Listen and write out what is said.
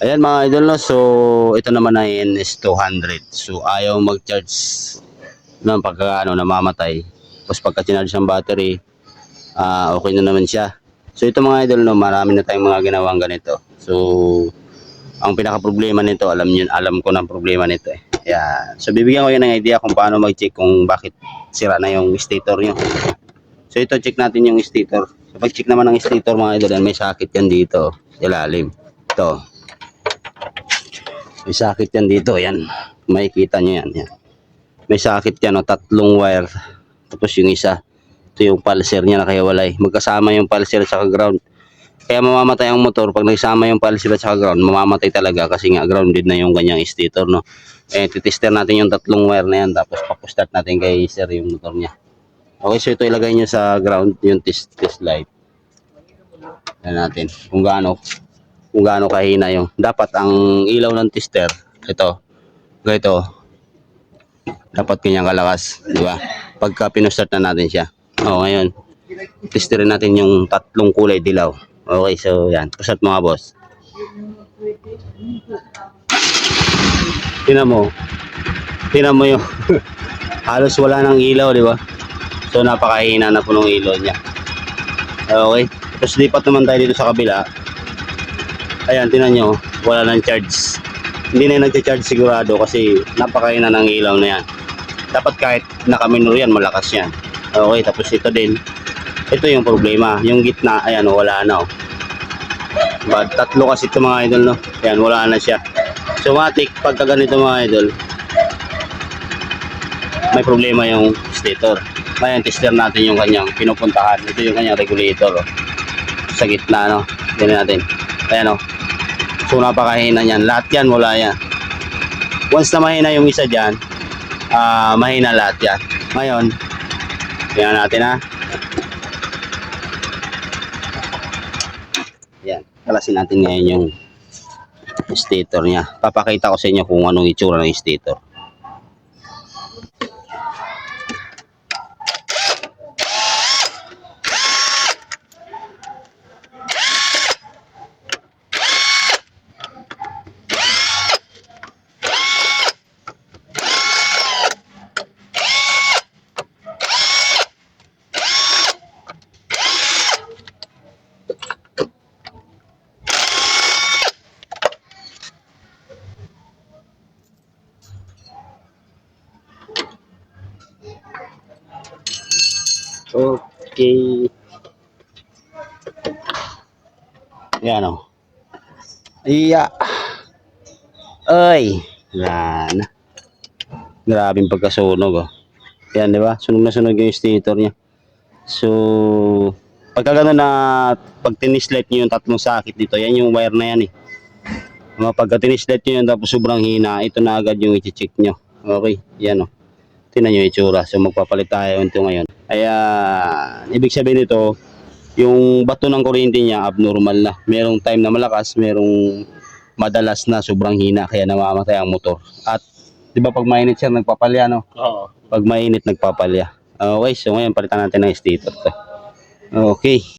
Ayan mga idol, no? So ito naman ay NS200. So ayaw mag-charge ng pagka namamatay. Tapos pagka chinarge ng battery, okay na naman siya. So ito mga idol, no, marami na tayong mga ginawang ganito. So ang pinaka problema nito, alam ko ng problema nito eh. Ayan. So bibigyan ko yun ng idea kung paano mag-check kung bakit sira na yung stator nyo. So ito, check natin yung stator. So pag check naman ng stator mga idol, may sakit yan dito sa ilalim. Ito, may sakit yan dito, yan. Makikita nyo yan, yan. May sakit yan, o, tatlong wire. Tapos yung isa, ito yung pulser niya nakahiwalay. Magkasama yung pulser at saka ground. Kaya mamamatay ang motor pag nagsama yung pulser at saka ground. Mamamatay talaga kasi nga grounded na yung ganyang stator, no. Eh, titester natin yung tatlong wire na yan. Tapos papu-start natin kay sir yung motor niya. Okay, so ito ilagay nyo sa ground, yung test light. Yan natin kung gaano kahina yung dapat ang ilaw ng tester. Ito dapat kanyang kalakas, di ba? Pagka pinustart na natin siya. Ngayon testerin natin yung tatlong kulay dilaw. Okay, so yan, pusat mga boss. Tingnan mo yung halos wala nang ilaw, di ba? So napakahina na po ng ilaw niya. Okay, tapos lipat naman tayo dito sa kabila. Ayan, tingnan nyo, wala nang charge. Hindi na nag-charge sigurado kasi napakahina ng ilaw na yan. Dapat kahit naka-minor yan, malakas yan. Okay, tapos ito din. Ito yung problema, yung gitna, ayan, wala na. But tatlo kasi ito mga idol, no? Ayan, wala na siya. So matik, pagka ganito mga idol, may problema yung stator. Ngayon, tester natin yung kanyang pinupuntahan. Ito yung kanyang regulator, oh. Sa gitna, no? Ganyan natin. Ayan, oh. So napakahina niyan. Lahat yan, wala yan. Once na mahina yung isa dyan, mahina lahat yan. Ngayon, tingnan natin, ha. Yan. Kalasin natin ngayon yung stator niya. Papakita ko sa inyo kung anong itsura ng stator. Okay. Yan, o. Iya. Ay. Yan. Grabing pagkasunog, oh. Yan, di ba? Sunog na sunog yung stator niya. So, pagka gano'n na, pag tinislet nyo yung tatlong sakit dito, yan yung wire na yan, eh. Pagka tinislet nyo yun, tapos sobrang hina, ito na agad yung i-check nyo. Okay, yan, oh. Tingnan nyo yung itsura. So magpapalit tayo ito ngayon. Ayan, ibig sabihin nito, yung bato ng kuryente niya abnormal na. Merong time na malakas, merong madalas na sobrang hina, kaya namamatay ang motor. At di ba pag mainit siya nagpapalya, no? Oo. Pag mainit nagpapalya. Okay, so ngayon palitan natin ng stator to. Okay.